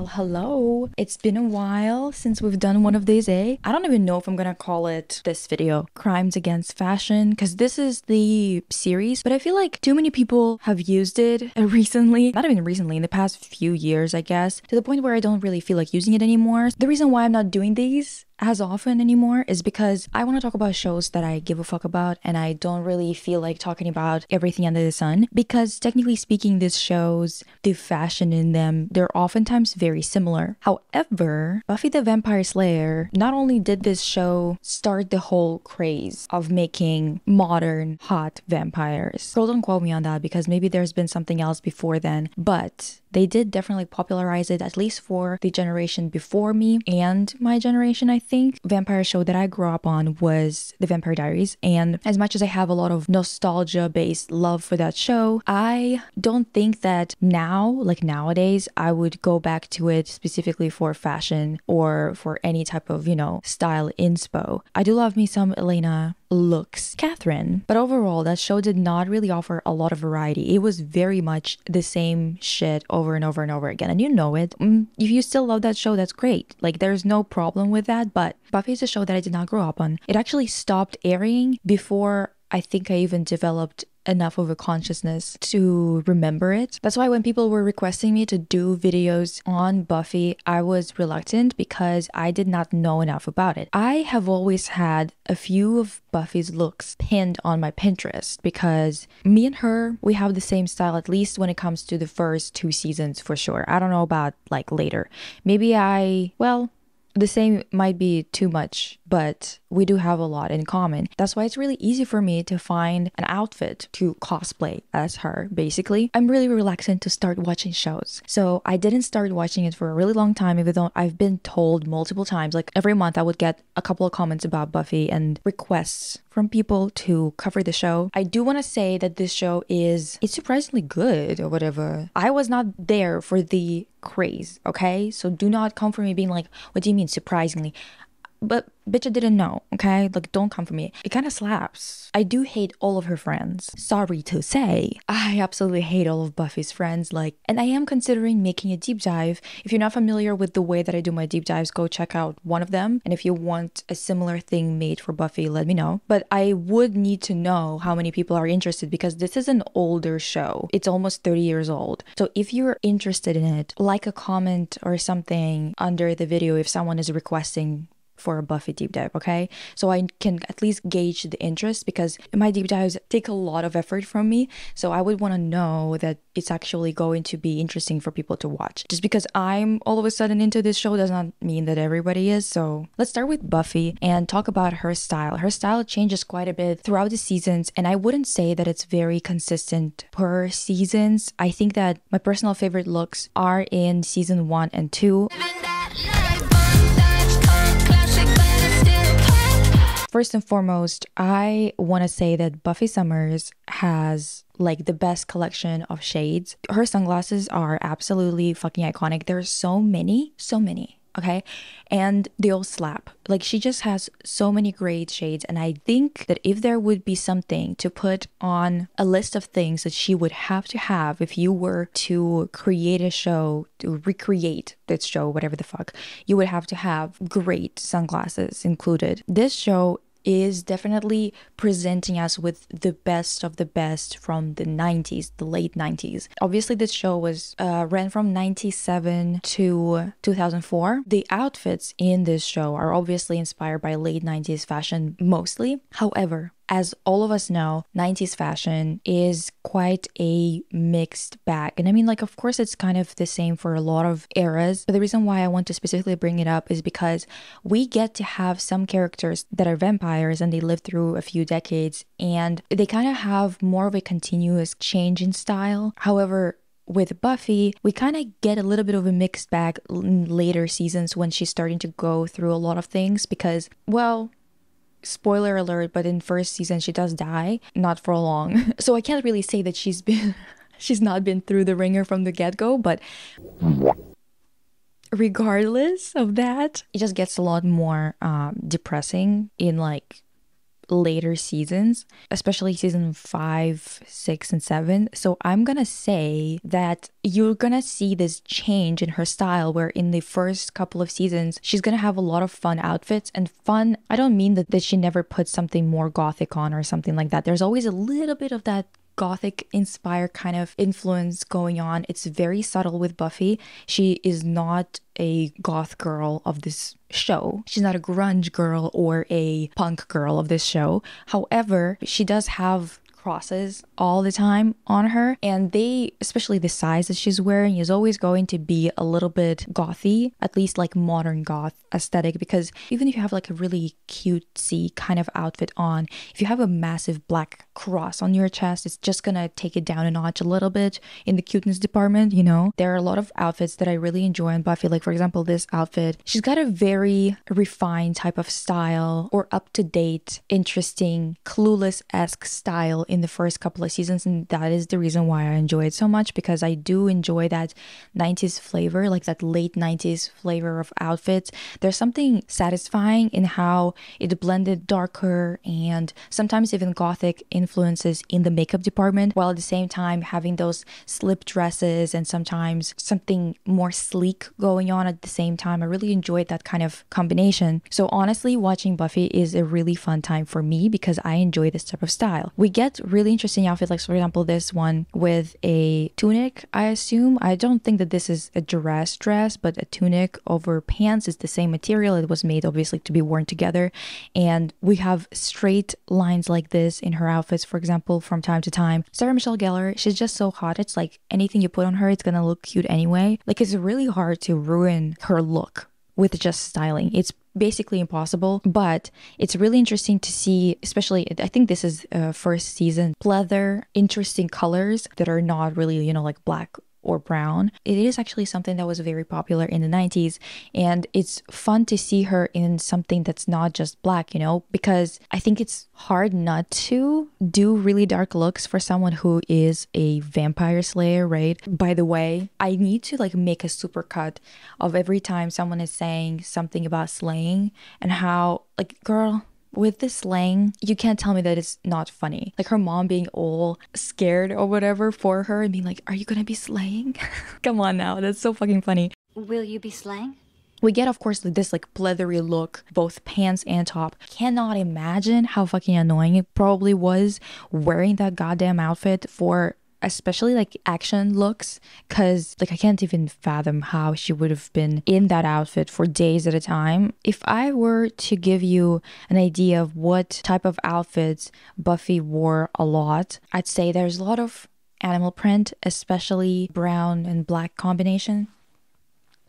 Hello. It's been a while since we've done one of these, eh? I don't even know if I'm gonna call it this video Crimes Against Fashion, because this is the series, but I feel like too many people have used it recently. Not even recently, in the past few years, I guess, to the point where I don't really feel like using it anymore. The reason why I'm not doing these as often anymore is because I want to talk about shows that I give a fuck about, and I don't really feel like talking about everything under the sun, because technically speaking, these shows, the fashion in them, they're oftentimes very similar. However, Buffy the Vampire Slayer, not only did this show start the whole craze of making modern hot vampires, so don't quote me on that because maybe there's been something else before then, but they did definitely popularize it, at least for the generation before me and my generation. I think vampire show that I grew up on was The Vampire Diaries, and as much as I have a lot of nostalgia based love for that show, I don't think that now, like nowadays, I would go back to it specifically for fashion or for any type of, style inspo. I do love me some Elena looks Catherine, but overall that show did not really offer a lot of variety. It was very much the same shit over and over and over again, and you know it. If you still love that show, that's great, like there's no problem with that. But Buffy is a show that I did not grow up on. It actually stopped airing before I think I even developed enough of a consciousness to remember it. That's why when people were requesting me to do videos on Buffy, I was reluctant because I did not know enough about it. I have always had a few of Buffy's looks pinned on my Pinterest because me and her, we have the same style, at least when it comes to the first 2 seasons for sure. I don't know about like later. Maybe the same might be too much, but we do have a lot in common. That's why it's really easy for me to find an outfit to cosplay as her, basically. I'm really reluctant to start watching shows. So I didn't start watching it for a really long time, even though I've been told multiple times, like every month I would get a couple of comments about Buffy and requests from people to cover the show. I do want to say that this show it's surprisingly good or whatever. I was not there for the craze, okay? So do not come for me being like, what do you mean surprisingly? But bitch, I didn't know, okay? Like, don't come for me. It kind of slaps. I do hate all of her friends. Sorry to say. I absolutely hate all of Buffy's friends, and I am considering making a deep dive. If you're not familiar with the way that I do my deep dives, go check out one of them. And if you want a similar thing made for Buffy, let me know. But I would need to know how many people are interested because this is an older show. It's almost 30 years old. So if you're interested in it, like a comment or something under the video if someone is requesting for a Buffy deep dive, okay? So I can at least gauge the interest because my deep dives take a lot of effort from me. So I would want to know that it's actually going to be interesting for people to watch. Just because I'm all of a sudden into this show does not mean that everybody is. So let's start with Buffy and talk about her style. Her style changes quite a bit throughout the seasons, and I wouldn't say that it's very consistent per seasons. I think that my personal favorite looks are in season 1 and 2. First and foremost, I want to say that Buffy Summers has like the best collection of shades. Her sunglasses are absolutely fucking iconic. There's so many, okay? And they all slap. Like, she just has so many great shades, and I think that if there would be something to put on a list of things that she would have to have if you were to create a show, to recreate this show, whatever the fuck, you would have to have great sunglasses included. This show is definitely presenting us with the best of the best from the 90s, the late 90s. Obviously, this show was ran from 97 to 2004. The outfits in this show are obviously inspired by late 90s fashion mostly. However, as all of us know, 90s fashion is quite a mixed bag. And I mean, of course, it's kind of the same for a lot of eras. But the reason why I want to specifically bring it up is because we get to have some characters that are vampires and they live through a few decades and they kind of have more of a continuous change in style. However, with Buffy, we kind of get a little bit of a mixed bag in later seasons when she's starting to go through a lot of things because, spoiler alert, but in first season she does die, not for long. So I can't really say that she's not been through the ringer from the get-go, but regardless of that, it just gets a lot more depressing in later seasons, especially season 5, 6, and 7. So I'm gonna say that you're gonna see this change in her style where in the first couple of seasons, she's gonna have a lot of fun outfits. And fun, I don't mean that she never puts something more gothic on or something like that. There's always a little bit of that gothic inspired kind of influence going on. It's very subtle with Buffy. She is not a goth girl of this show. She's not a grunge girl or a punk girl of this show. However, she does have crosses all the time on her, and they, especially the size that she's wearing, is always going to be a little bit gothy, at least like modern goth aesthetic, because even if you have like a really cutesy kind of outfit on, if you have a massive black cross on your chest, it's just gonna take it down a notch a little bit in the cuteness department, you know? There are a lot of outfits that I really enjoy on Buffy, like for example this outfit. She's got a very refined type of style, or up-to-date, interesting, Clueless-esque style in the first couple of seasons, and that is the reason why I enjoy it so much, because I do enjoy that 90s flavor, like that late 90s flavor of outfits. There's something satisfying in how it blended darker and sometimes even gothic influences in the makeup department, while at the same time having those slip dresses and sometimes something more sleek going on at the same time. I really enjoyed that kind of combination. So honestly, watching Buffy is a really fun time for me because I enjoy this type of style. We get really interesting outfits, like for example this one with a tunic, I assume. I don't think that this is a dress, but a tunic over pants. Is the same material. It was made obviously to be worn together, and we have straight lines like this in her outfits, for example, from time to time. Sarah Michelle Gellar, she's just so hot. It's like anything you put on her, it's gonna look cute anyway. Like, it's really hard to ruin her look with just styling. It's basically impossible, but it's really interesting to see, especially I think this is first season, pleather, interesting colors that are not really, you know, like black or brown. It is actually something that was very popular in the 90s, and it's fun to see her in something that's not just black, you know, because I think it's hard not to do really dark looks for someone who is a vampire slayer, right? By the way, I need to like make a supercut of every time someone is saying something about slaying and how, like, girl, with this slang, you can't tell me that it's not funny. Like her mom being all scared or whatever for her and being like, are you gonna be slaying? Come on now, that's so fucking funny. Will you be slaying? We get, of course, this like pleathery look, both pants and top. Cannot imagine how fucking annoying it probably was wearing that goddamn outfit for especially like action looks, because like I can't even fathom how she would have been in that outfit for days at a time. If I were to give you an idea of what type of outfits Buffy wore a lot, I'd say there's a lot of animal print, especially brown and black combination.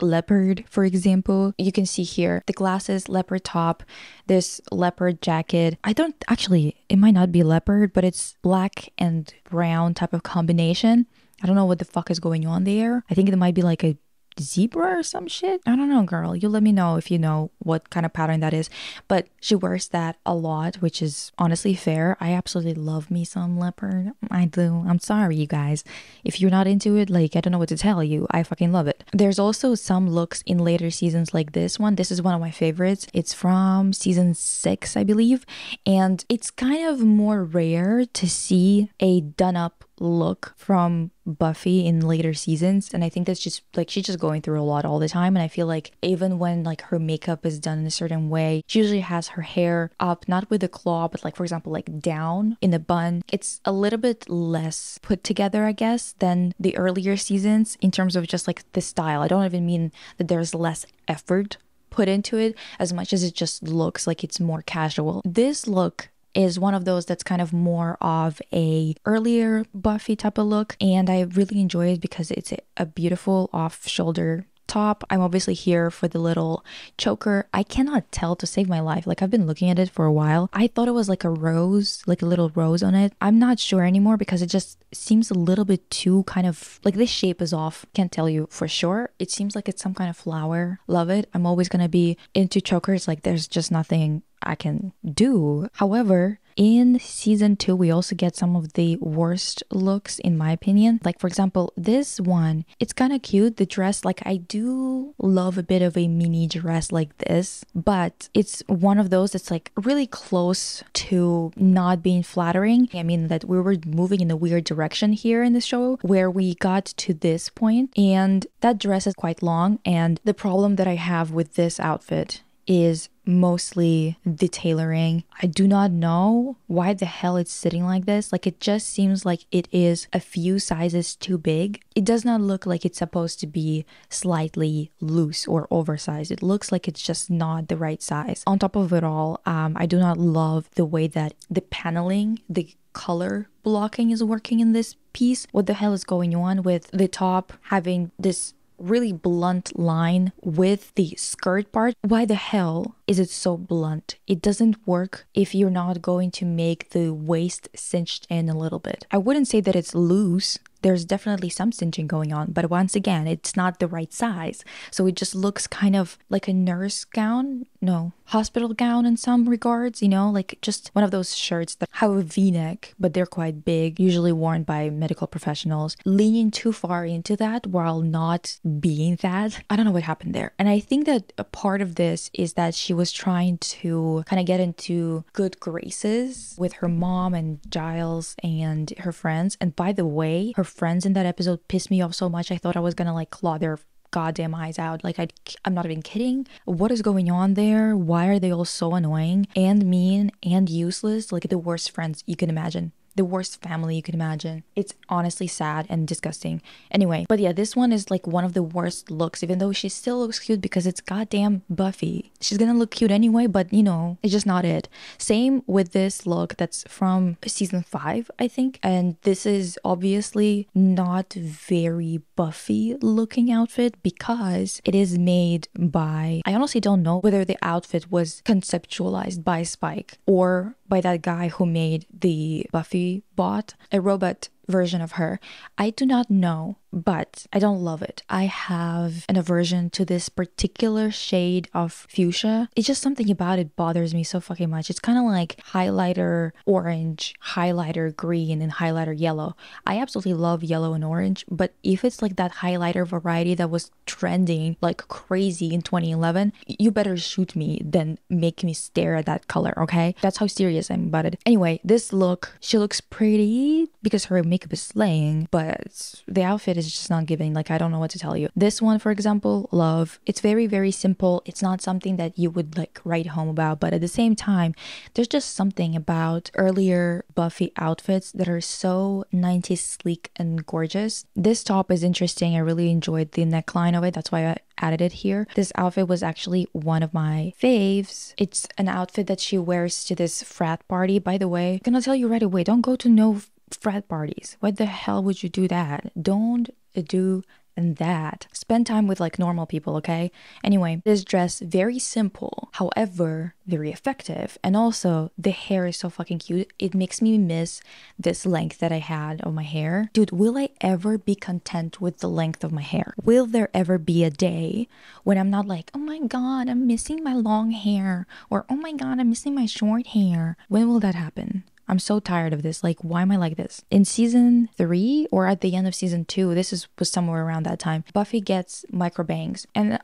Leopard, for example, you can see here the glasses, leopard top, this leopard jacket. I don't actually, it might not be leopard, but it's black and brown type of combination. I don't know what the fuck is going on there. I think it might be like a zebra or some shit. I don't know, girl. You let me know if you know what kind of pattern that is. But she wears that a lot, which is honestly fair. I absolutely love me some leopard. I do. I'm sorry, you guys. If you're not into it, like, I don't know what to tell you. I fucking love it. There's also some looks in later seasons like this one. This is one of my favorites. It's from season 6, I believe. And it's kind of more rare to see a done-up look from Buffy in later seasons, and I think that's just like she's just going through a lot all the time. And I feel like even when like her makeup is done in a certain way, she usually has her hair up, not with a claw, but like for example like down in a bun. It's a little bit less put together, I guess, than the earlier seasons in terms of just like the style. I don't even mean that there's less effort put into it as much as it just looks like it's more casual. This look is one of those that's kind of more of a earlier Buffy type of look, and I really enjoy it because it's a beautiful off-shoulder top. I'm obviously here for the little choker. I cannot tell to save my life. Like, I've been looking at it for a while. I thought it was like a rose, like a little rose on it. I'm not sure anymore because it just seems a little bit too kind of like this shape is off. Can't tell you for sure. It seems like it's some kind of flower. Love it. I'm always gonna be into chokers. Like, there's just nothing I can do. However, In season 2, we also get some of the worst looks in my opinion. Like for example, this one, it's kind of cute, the dress. Like I do love a bit of a mini dress like this, but it's one of those that's like really close to not being flattering. I mean that we were moving in a weird direction here in the show where we got to this point, and that dress is quite long. And the problem that I have with this outfit is mostly the tailoring. I do not know why the hell it's sitting like this. Like it just seems like it is a few sizes too big. It does not look like it's supposed to be slightly loose or oversized. It looks like it's just not the right size. On top of it all, I do not love the way that the paneling, the color blocking is working in this piece. What the hell is going on with the top having this really blunt line with the skirt part? Why the hell is it so blunt? It doesn't work if you're not going to make the waist cinched in a little bit. I wouldn't say that it's loose. There's definitely some cinching going on, but once again, it's not the right size. So it just looks kind of like a nurse gown. No, hospital gown in some regards, you know, like just one of those shirts that have a v-neck, but they're quite big, usually worn by medical professionals. Leaning too far into that while not being that. I don't know what happened there. And I think that a part of this is that she was trying to kind of get into good graces with her mom and Giles and her friends. And by the way, her friends in that episode pissed me off so much. I thought I was gonna like claw their goddamn eyes out. Like I'm not even kidding. What is going on there? Why are they all so annoying and mean and useless? Like the worst friends you can imagine. The worst family you can imagine. It's honestly sad and disgusting. Anyway, but yeah, this one is like one of the worst looks, even though she still looks cute because it's goddamn Buffy. She's gonna look cute anyway, but you know, it's just not it. Same with this look that's from season 5, I think. And this is obviously not very Buffy looking outfit because it is made by, I honestly don't know whether the outfit was conceptualized by Spike or by that guy who made the Buffy bot, a robot version of her. I do not know, but I don't love it. I have an aversion to this particular shade of fuchsia. It's just something about it bothers me so fucking much. It's kind of like highlighter orange, highlighter green, and highlighter yellow. I absolutely love yellow and orange, but if it's like that highlighter variety that was trending like crazy in 2011, you better shoot me than make me stare at that color, okay? That's how serious I'm about it. Anyway, this look, she looks pretty because her makeup is slaying, but the outfit is just not giving. Like I don't know what to tell you. This one, for example, love. It's very, very simple. It's not something that you would like write home about, but at the same time, there's just something about earlier Buffy outfits that are so 90s sleek and gorgeous. This top is interesting. I really enjoyed the neckline of it. That's why I added it here. This outfit was actually one of my faves. It's an outfit that she wears to this frat party. By the way, I'm gonna tell you right away, don't go to no frat parties. Why the hell would you do that? Don't do that. Spend time with like normal people, okay? Anyway, this dress, very simple, however, very effective. And also, the hair is so fucking cute. It makes me miss this length that I had of my hair. Dude, will I ever be content with the length of my hair? Will there ever be a day when I'm not like, oh my god, I'm missing my long hair, or oh my god, I'm missing my short hair? When will that happen? I'm so tired of this. Like, why am I like this? In season 3 or at the end of season 2, was somewhere around that time, Buffy gets micro bangs. And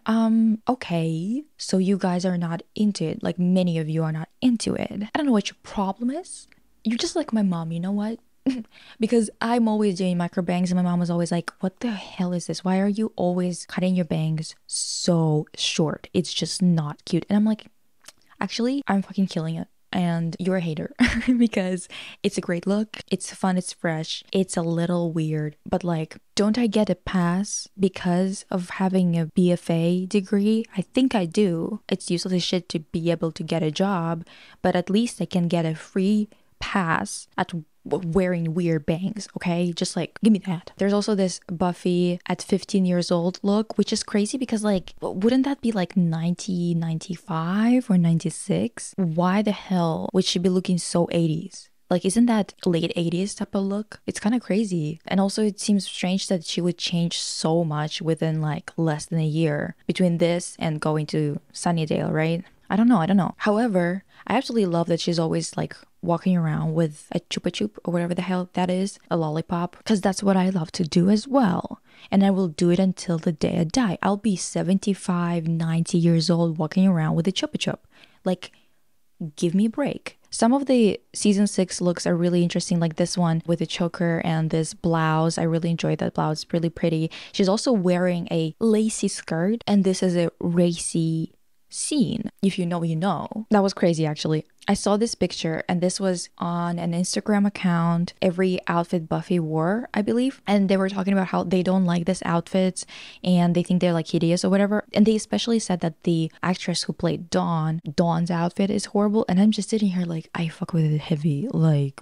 okay, so you guys are not into it. Like many of you are not into it. I don't know what your problem is. You're just like my mom, you know what? Because I'm always doing micro bangs and my mom was always like, what the hell is this? Why are you always cutting your bangs so short? It's just not cute. And I'm like, actually, I'm fucking killing it. And you're a hater because it's a great look, it's fun, it's fresh, it's a little weird, but like, don't I get a pass because of having a BFA degree? I think I do. It's useless as shit to be able to get a job, but at least I can get a free pass at wearing weird bangs, okay? Just like, give me that. There's also this Buffy at 15 years old look, which is crazy because like, wouldn't that be like 1995 or 96? Why the hell would she be looking so 80s? Like, isn't that late 80s type of look? It's kind of crazy. And also it seems strange that she would change so much within like less than a year between this and going to Sunnydale, right? I don't know. However, I absolutely love that she's always like walking around with a chupa chup or whatever the hell that is, a lollipop, because that's what I love to do as well. And I will do it until the day I die. I'll be 75, 90 years old walking around with a chupa chup. Like, give me a break. Some of the season 6 looks are really interesting, like this one with the choker and this blouse. I really enjoyed that blouse, really pretty. She's also wearing a lacy skirt, and this is a racy scene. If you know, you know. That was crazy, actually. I saw this picture, and this was on an Instagram account, every outfit Buffy wore, I believe, and they were talking about how they don't like this outfit and they think they're like hideous or whatever, and they especially said that the actress who played Dawn's outfit is horrible, and I'm just sitting here like, I fuck with it heavy, like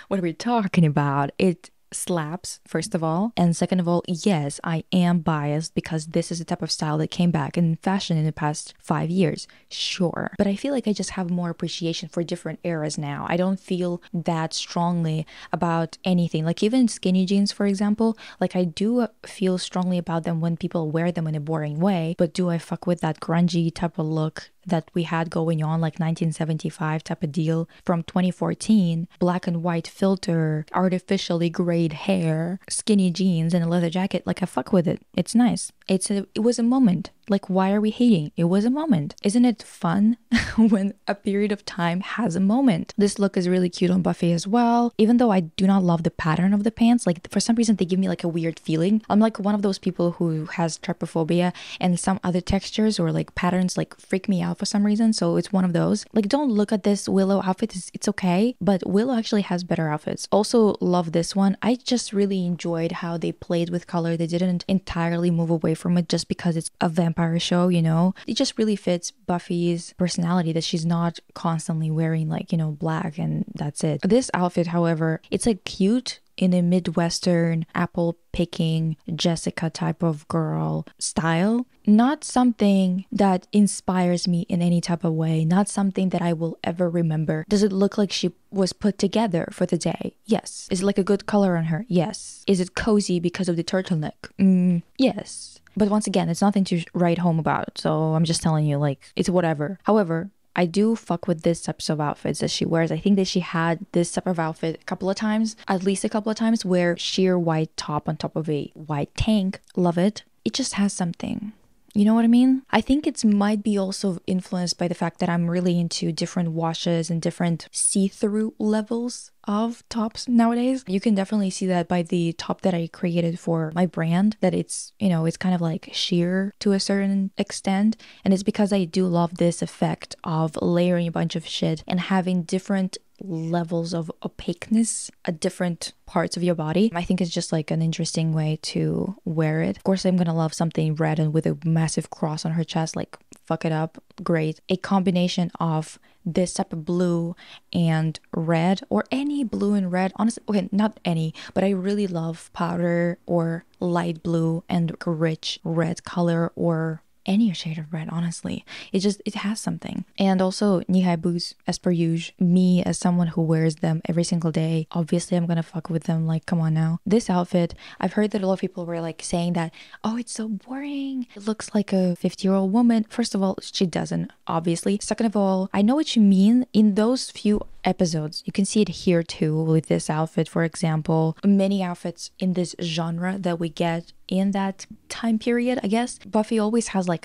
what are we talking about? It slaps, first of all, and second of all, yes, I am biased because this is the type of style that came back in fashion in the past 5 years, sure, but I feel like I just have more appreciation for different eras now. I don't feel that strongly about anything, like even skinny jeans, for example. Like, I do feel strongly about them when people wear them in a boring way, but do I fuck with that grungy type of look that we had going on, like 1975 type of deal from 2014, black and white filter, artificially grayed hair, skinny jeans, and a leather jacket? Like, I fuck with it. It's nice. It was a moment. Like, why are we hating? It was a moment. Isn't it fun when a period of time has a moment? This look is really cute on Buffy as well. Even though I do not love the pattern of the pants, like for some reason they give me like a weird feeling. I'm like one of those people who has trypophobia, and some other textures or like patterns like freak me out for some reason. So it's one of those. Like, don't look at this Willow outfit. It's okay, but Willow actually has better outfits. Also love this one. I just really enjoyed how they played with color. They didn't entirely move away from it just because it's a vampire show, you know. It just really fits Buffy's personality that she's not constantly wearing like, you know, black and that's it. This outfit, however, it's like cute in a Midwestern apple picking Jessica type of girl style. Not something that inspires me in any type of way. Not something that I will ever remember. Does it look like she was put together for the day? Yes. Is it like a good color on her? Yes. Is it cozy because of the turtleneck? Yes. But once again, it's nothing to write home about. So I'm just telling you, like, it's whatever. However, I do fuck with this types of outfits that she wears. I think that she had this type of outfit a couple of times, at least a couple of times, where sheer white top on top of a white tank. Love it. It just has something. You know what I mean? I think it might be also influenced by the fact that I'm really into different washes and different see-through levels of tops nowadays. You can definitely see that by the top that I created for my brand, that it's, you know, it's kind of like sheer to a certain extent. And it's because I do love this effect of layering a bunch of shit and having different levels of opaqueness at different parts of your body. I think it's just like an interesting way to wear it. Of course, I'm gonna love something red and with a massive cross on her chest, like fuck it up, great. A combination of this type of blue and red, or any blue and red, honestly, okay, not any, but I really love powder or light blue and rich red color, or any shade of red, honestly. It has something. And also knee-high boots, as per usual. Me, as someone who wears them every single day, obviously I'm gonna fuck with them. Like, come on now. This outfit, I've heard that a lot of people were like saying that, oh, it's so boring, it looks like a 50-year-old woman. First of all, she doesn't, obviously. Second of all, I know what you mean. In those few episodes, you can see it here too with this outfit, for example. Many outfits in this genre that we get in that time period, I guess. Buffy always has like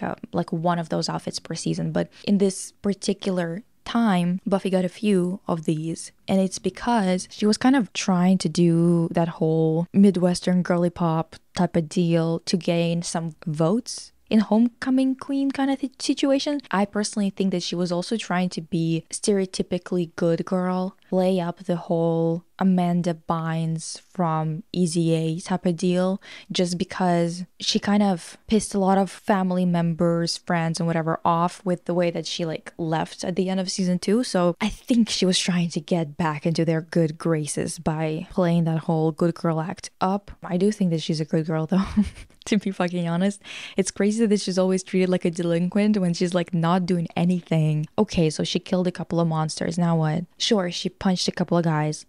one of those outfits per season, but in this particular time, Buffy got a few of these, and it's because she was kind of trying to do that whole Midwestern girly pop type of deal to gain some votes in homecoming queen kind of situation. I personally think that she was also trying to be stereotypically good girl, play up the whole Amanda Bynes from Easy A type of deal, just because she kind of pissed a lot of family members, friends, and whatever off with the way that she like left at the end of season 2. So I think she was trying to get back into their good graces by playing that whole good girl act up. I do think that she's a good girl though. To be fucking honest, it's crazy that she's always treated like a delinquent when she's like not doing anything. Okay, so she killed a couple of monsters, now what? Sure, she punched a couple of guys,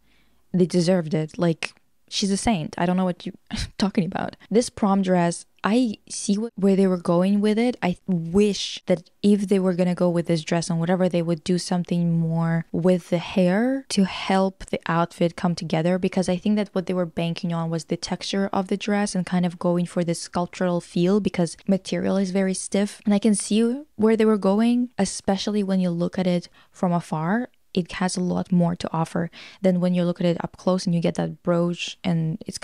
they deserved it. Like, she's a saint. I don't know what you're talking about. This prom dress, I see where they were going with it. I wish that if they were gonna go with this dress and whatever, they would do something more with the hair to help the outfit come together, because I think that what they were banking on was the texture of the dress and kind of going for this sculptural feel, because material is very stiff. And I can see where they were going, especially when you look at it from afar. It has a lot more to offer than when you look at it up close and you get that brooch, and it's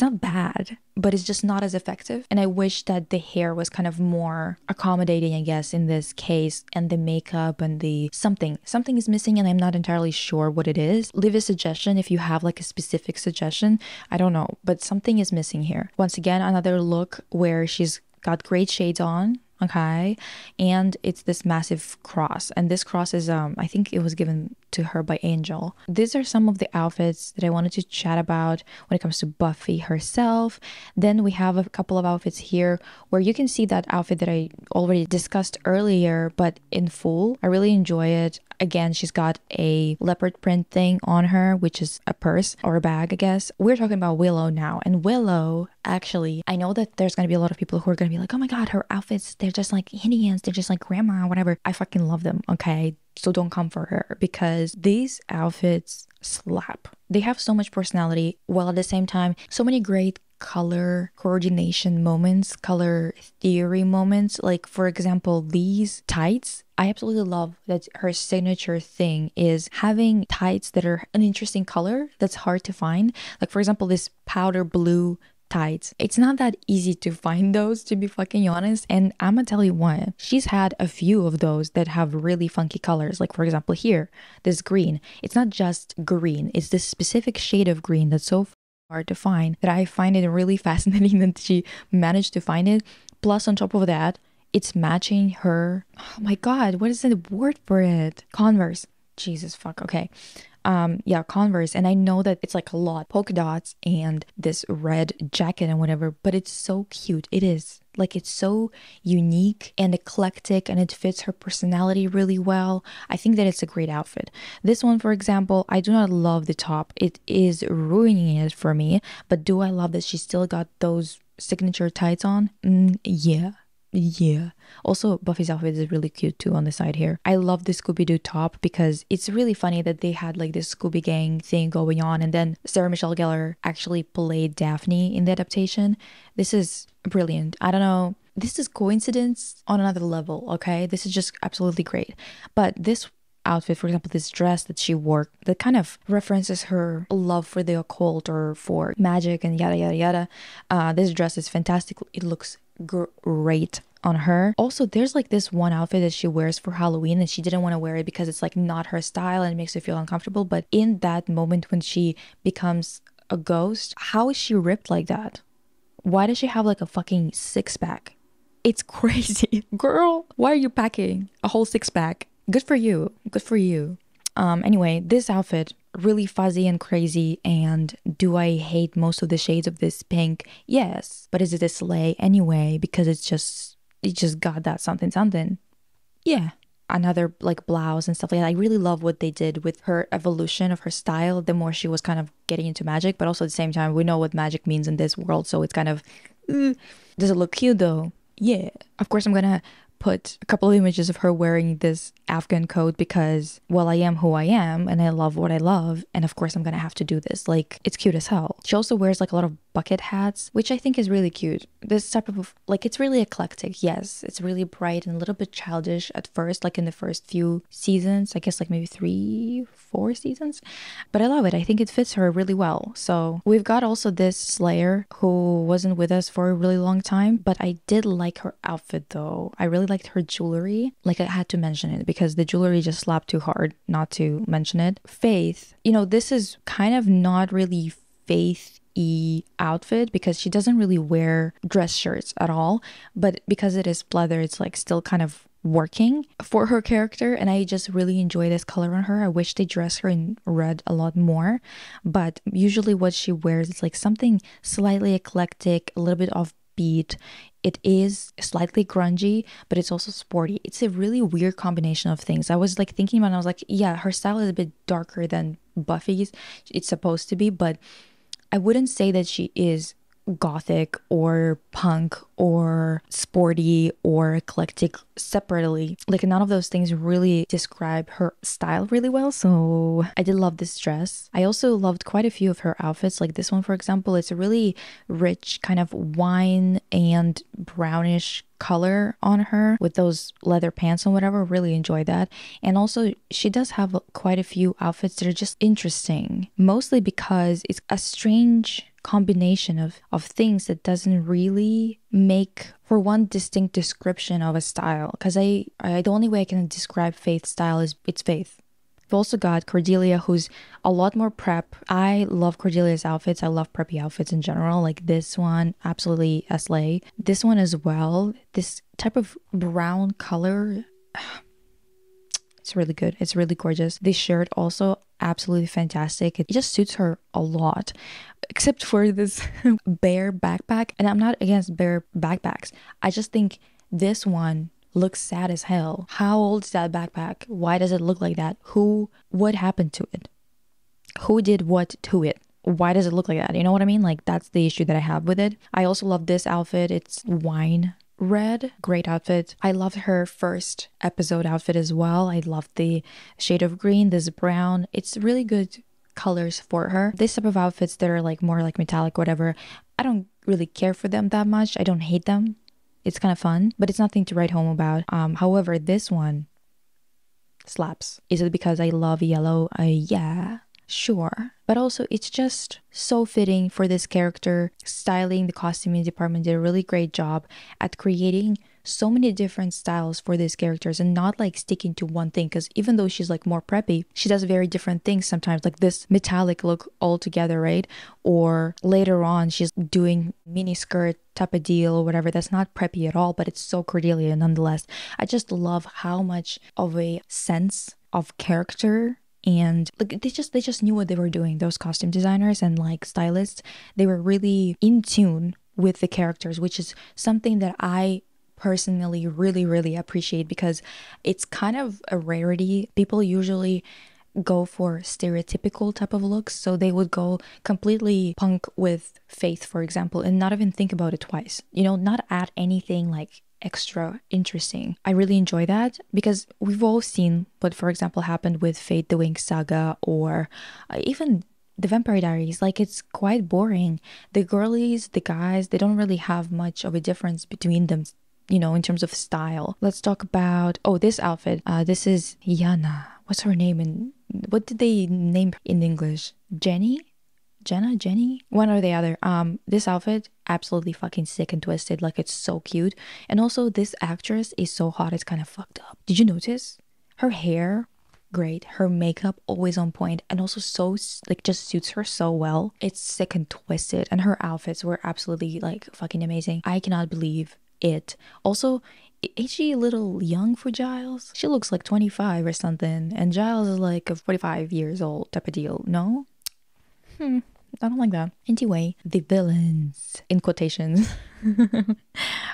not bad, but it's just not as effective. And I wish that the hair was kind of more accommodating, I guess, in this case, and the makeup and the something is missing, and I'm not entirely sure what it is. Leave a suggestion if you have like a specific suggestion. I don't know, but something is missing here. Once again, another look where she's got great shades on. Okay, and it's this massive cross, and this cross is I think it was given to her by Angel. These are some of the outfits that I wanted to chat about when it comes to Buffy herself. Then we have a couple of outfits here where you can see that outfit that I already discussed earlier, but in full. I really enjoy it. Again, she's got a leopard print thing on her, which is a purse or a bag, I guess. We're talking about Willow now. And Willow, actually, I know that there's going to be a lot of people who are going to be like, oh my God, her outfits, they're just like Indians. They're just like grandma, whatever. I fucking love them, okay? So don't come for her, because these outfits slap. They have so much personality, while at the same time, so many great color coordination moments, color theory moments. Like, for example, these tights, I absolutely love that her signature thing is having tights that are an interesting color that's hard to find. Like, for example, this powder blue tights. It's not that easy to find those, to be fucking honest. And I'm gonna tell you what, she's had a few of those that have really funky colors. Like, for example, here, this green. It's not just green, it's this specific shade of green that's so hard to find that I find it really fascinating that she managed to find it. Plus, on top of that, it's matching her, oh my God, what is the word for it? Converse. Jesus fuck, okay. Yeah, Converse. And I know that it's like a lot polka dots and this red jacket and whatever, but it's so cute. It is. Like, it's so unique and eclectic, and it fits her personality really well. I think that it's a great outfit. This one, for example, I do not love the top. It is ruining it for me. But do I love that she still got those signature tights on? Yeah. Yeah. Also, Buffy's outfit is really cute too on the side here. I love the Scooby-Doo top because it's really funny that they had like this Scooby Gang thing going on, and then Sarah Michelle Gellar actually played Daphne in the adaptation. This is brilliant. I don't know. This is coincidence on another level, okay? This is just absolutely great. But this outfit, for example, this dress that she wore that kind of references her love for the occult or for magic and yada yada yada. This dress is fantastic. It looks great on her. Also, there's like this one outfit that she wears for Halloween, and she didn't want to wear it because it's like not her style and it makes her feel uncomfortable. But in that moment when she becomes a ghost, how is she ripped like that? Why does she have like a fucking six-pack? It's crazy. Girl, why are you packing a whole six-pack? Good for you. Good for you. Anyway, this outfit, really fuzzy and crazy. And do I hate most of the shades of this pink? Yes. But is it a slay anyway? Because it just got that something something. Yeah. Another like blouse and stuff like that. I really love what they did with her evolution of her style the more she was kind of getting into magic. But also at the same time, we know what magic means in this world. So it's kind of, does it look cute though? Yeah. Of course, I'm gonna put a couple of images of her wearing this Afghan coat because, well, I am who I am and I love what I love, and of course I'm gonna have to do this. Like, it's cute as hell. She also wears like a lot of bucket hats, which I think is really cute. This type of, like, it's really eclectic. Yes, it's really bright and a little bit childish at first, like in the first few seasons, I guess like maybe 3-4 seasons, but I love it. I think it fits her really well. So we've got also this Slayer who wasn't with us for a really long time, but I did like her outfit though. I really liked her jewelry. Like, I had to mention it because the jewelry just slapped too hard not to mention it. Faith, you know, this is kind of not really Faith-y outfit because she doesn't really wear dress shirts at all, but because it is pleather, it's like still kind of working for her character, and I just really enjoy this color on her. I wish they dress her in red a lot more, but usually what she wears is like something slightly eclectic, a little bit offbeat. It is slightly grungy, but it's also sporty. It's a really weird combination of things. I was like thinking about it, and I was like, yeah, her style is a bit darker than Buffy's. It's supposed to be, but I wouldn't say that she is gothic or punk or sporty or eclectic separately. Like none of those things really describe her style really well. So I did love this dress. I also loved quite a few of her outfits. Like this one, for example, it's a really rich kind of wine and brownish color on her with those leather pants and whatever. Really enjoy that. And also she does have quite a few outfits that are just interesting, mostly because it's a strange combination of things that doesn't really make for one distinct description of a style. Because I the only way I can describe Faith's style is it's Faith. We've also got Cordelia, who's a lot more prep. I love Cordelia's outfits. I love preppy outfits in general. Like this one, absolutely a slay. This one as well. This type of brown color, it's really good. It's really gorgeous. This shirt also absolutely fantastic. It just suits her a lot, except for this bear backpack. And I'm not against bear backpacks. I just think this one looks sad as hell. How old is that backpack? Why does it look like that? What happened to it? Who did what to it? Why does it look like that? You know what I mean? Like that's the issue that I have with it. I also love this outfit. It's wine red. Great outfit. I loved her first episode outfit as well. I loved the shade of green, this brown. It's really good colors for her. This type of outfits that are like more like metallic, whatever, I don't really care for them that much. I don't hate them. It's kind of fun, but it's nothing to write home about. However, this one slaps. Is it because I love yellow? Yeah, sure. But also, it's just so fitting for this character. Styling, the costuming department did a really great job at creating so many different styles for these characters and not like sticking to one thing, because even though she's like more preppy, she does very different things sometimes, like this metallic look altogether, right? Or later on she's doing mini skirt type of deal or whatever that's not preppy at all, but it's so Cordelia nonetheless. I just love how much of a sense of character, and like they just knew what they were doing. Those costume designers and like stylists, they were really in tune with the characters, which is something that I personally really appreciate, because it's kind of a rarity. People usually go for stereotypical type of looks, so they would go completely punk with Faith, for example, and not even think about it twice, you know, not add anything like extra interesting. I really enjoy that, because we've all seen what, for example, happened with Fate the Wings saga, or even the Vampire Diaries. Like, it's quite boring. The girlies, the guys, they don't really have much of a difference between them, you know, in terms of style. Let's talk about, oh, this outfit. This is Yana. What's her name in, what did they name in English? Jenny? Jenna? Jenny? One or the other. This outfit, absolutely fucking sick and twisted. Like, it's so cute. And also, this actress is so hot, it's kind of fucked up. Did you notice? Her hair, great. Her makeup, always on point. And also so, like, just suits her so well. It's sick and twisted. And her outfits were absolutely, like, fucking amazing. I cannot believe it. Also, is she a little young for Giles? She looks like 25 or something, and Giles is like a 45 years old type of deal. No? I don't like that. Anyway, the villains, in quotations. The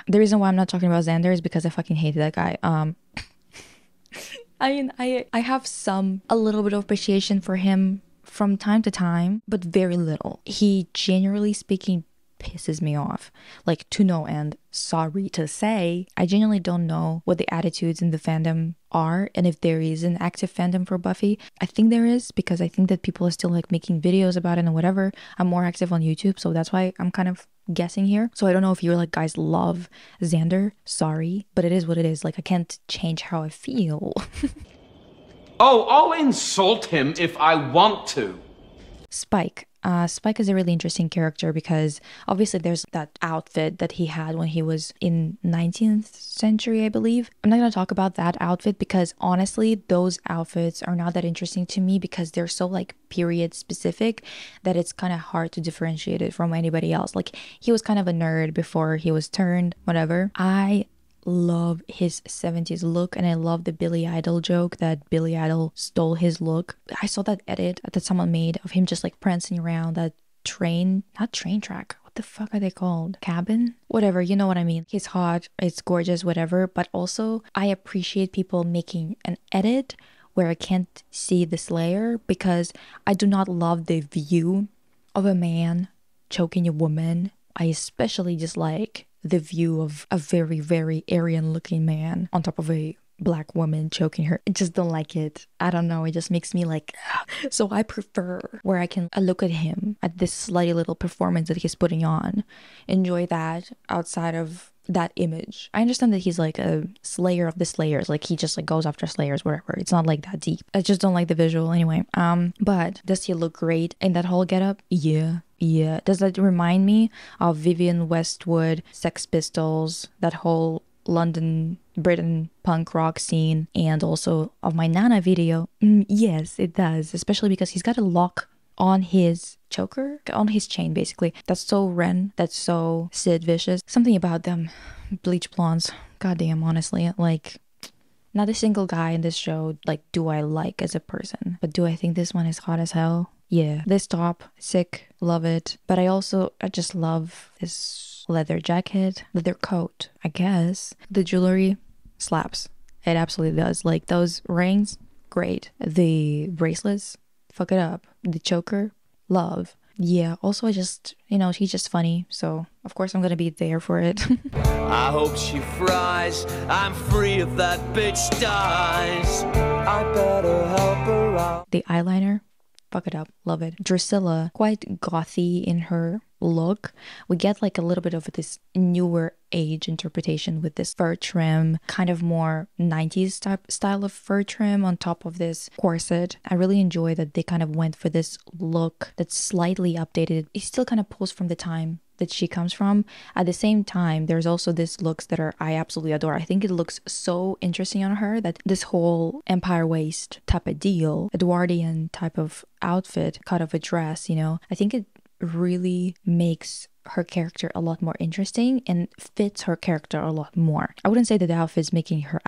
reason why I'm not talking about Xander is because I fucking hated that guy. I mean, I have a little bit of appreciation for him from time to time, but very little. He, generally speaking, pisses me off, like, to no end. Sorry to say, I genuinely don't know what the attitudes in the fandom are, and if there is an active fandom for Buffy. I think there is, because I think that people are still like making videos about it and whatever. I'm more active on YouTube, so that's why I'm kind of guessing here. So I don't know if you're like, guys love Xander, sorry, but it is what it is. Like, I can't change how I feel. Oh, I'll insult him if I want to. Spike. Spike is a really interesting character, because obviously there's that outfit that he had when he was in 19th century, I believe. I'm not going to talk about that outfit, because honestly, those outfits are not that interesting to me, because they're so like period specific that it's kind of hard to differentiate it from anybody else. Like, he was kind of a nerd before he was turned, whatever. I love his 70s look, and I love the Billy Idol joke that Billy Idol stole his look. I saw that edit that someone made of him just like prancing around that not train track, what the fuck are they called, cabin, whatever, you know what I mean. He's hot, it's gorgeous, whatever. But also, I appreciate people making an edit where I can't see the Slayer, because I do not love the view of a man choking a woman I especially dislike the view of a very, very Aryan looking man on top of a black woman choking her. I just don't like it. I don't know, it just makes me like so I prefer where I can look at him, at this slightly little performance that he's putting on, enjoy that outside of that image. I understand that he's like a slayer of the slayers, like he just like goes after slayers, whatever. It's not like that deep. I just don't like the visual anyway. But does he look great in that whole getup? Yeah. Does that remind me of Vivienne Westwood, Sex Pistols, that whole London, Britain punk rock scene, and also of my Nana video? Yes, it does, especially because he's got a lock on his choker, on his chain basically. That's so Ren, that's so Sid Vicious. Something about them, bleach blondes, goddamn, honestly, like not a single guy in this show like do I like as a person, but do I think this one is hot as hell? Yeah, this top, sick, love it. But I just love this leather jacket, leather coat, I guess. The jewelry slaps. It absolutely does. Like those rings, great. The bracelets, fuck it up. The choker, love. Yeah, also I just, she's just funny, so of course I'm gonna be there for it. I hope she fries. I'm free if that bitch dies. I better help her out. The eyeliner, fuck it up, love it. Drusilla, quite gothy in her look. We get like a little bit of this newer age interpretation with this fur trim, kind of more 90s type style of fur trim on top of this corset. I really enjoy that they kind of went for this look that's slightly updated. It still kind of pulls from the time that she comes from. At the same time, there's also these looks that I absolutely adore. I think it looks so interesting on her, that this whole empire waist type of deal, Edwardian type of outfit, cut of a dress, I think it really makes her character a lot more interesting and fits her character a lot more. I wouldn't say that the outfit's making her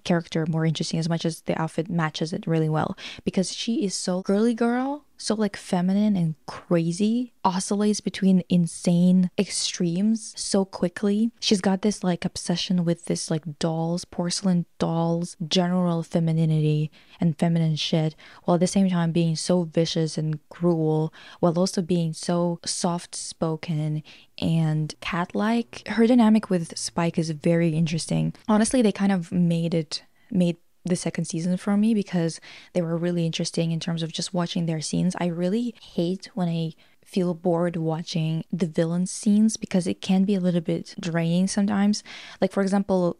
character more interesting as much as the outfit matches it really well, because she is so girly girl, so like feminine and crazy, oscillates between insane extremes so quickly. She's got this like obsession with this like dolls, porcelain dolls, general femininity and feminine shit, while at the same time being so vicious and cruel, while also being so soft spoken and cat-like. Her dynamic with Spike is very interesting. Honestly, they kind of made the second season for me because they were really interesting in terms of just watching their scenes. I really hate when I feel bored watching the villain scenes because it can be a little bit draining sometimes. Like for example,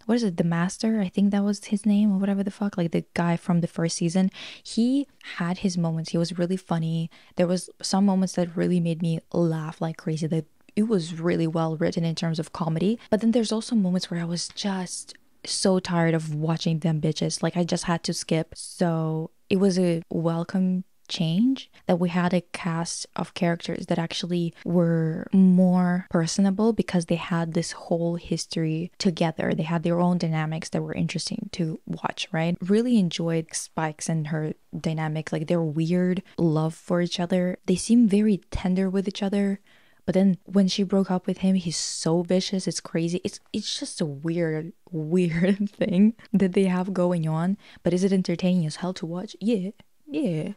what is it, the master, I think that was his name, or whatever the fuck, like the guy from the first season. He had his moments. He was really funny. There was some moments that really made me laugh like crazy, that it was really well written in terms of comedy. But then there's also moments where I was just so tired of watching them bitches, like I just had to skip. So it was a welcome change that we had a cast of characters that actually were more personable because they had this whole history together. They had their own dynamics that were interesting to watch, right? Really enjoyed Spikes and her dynamic, like their weird love for each other. They seem very tender with each other. But then when she broke up with him, he's so vicious. It's crazy. It's just a weird thing that they have going on. But is it entertaining as hell to watch? Yeah.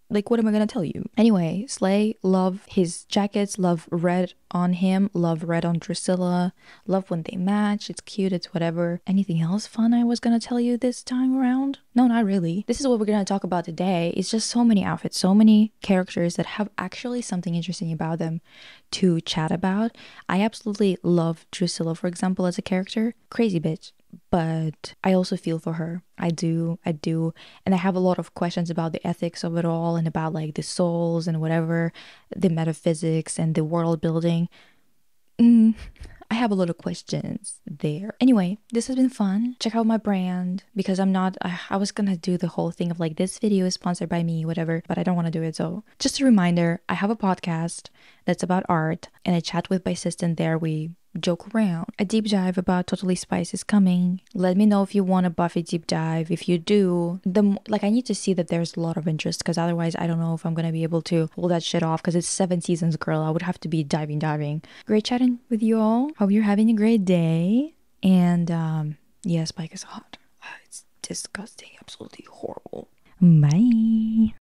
Like, what am I gonna tell you? Anyway, Slay, love his jackets, love red on him, love red on Drusilla, love when they match, it's cute, it's whatever. Anything else fun I was gonna tell you this time around? No, not really. This is what we're gonna talk about today. It's just so many outfits, so many characters that have actually something interesting about them to chat about. I absolutely love Drusilla, for example, as a character. Crazy bitch. But I also feel for her. I do. And I have a lot of questions about the ethics of it all and about like the souls and whatever, the metaphysics and the world building. I have a lot of questions there. Anyway, this has been fun. Check out my brand because I was gonna do the whole thing of like, this video is sponsored by me, whatever, but I don't want to do it. So just a reminder, I have a podcast that's about art and I chat with bassist, and there we joke around. A deep dive about Totally Spice is coming. Let me know if you want a Buffy deep dive. If you do, I need to see that there's a lot of interest, because otherwise I don't know if I'm gonna be able to pull that shit off, because it's 7 seasons, girl. I would have to be diving. Great chatting with you all. Hope you're having a great day. And yeah, Spike is hot. It's disgusting, absolutely horrible. Bye.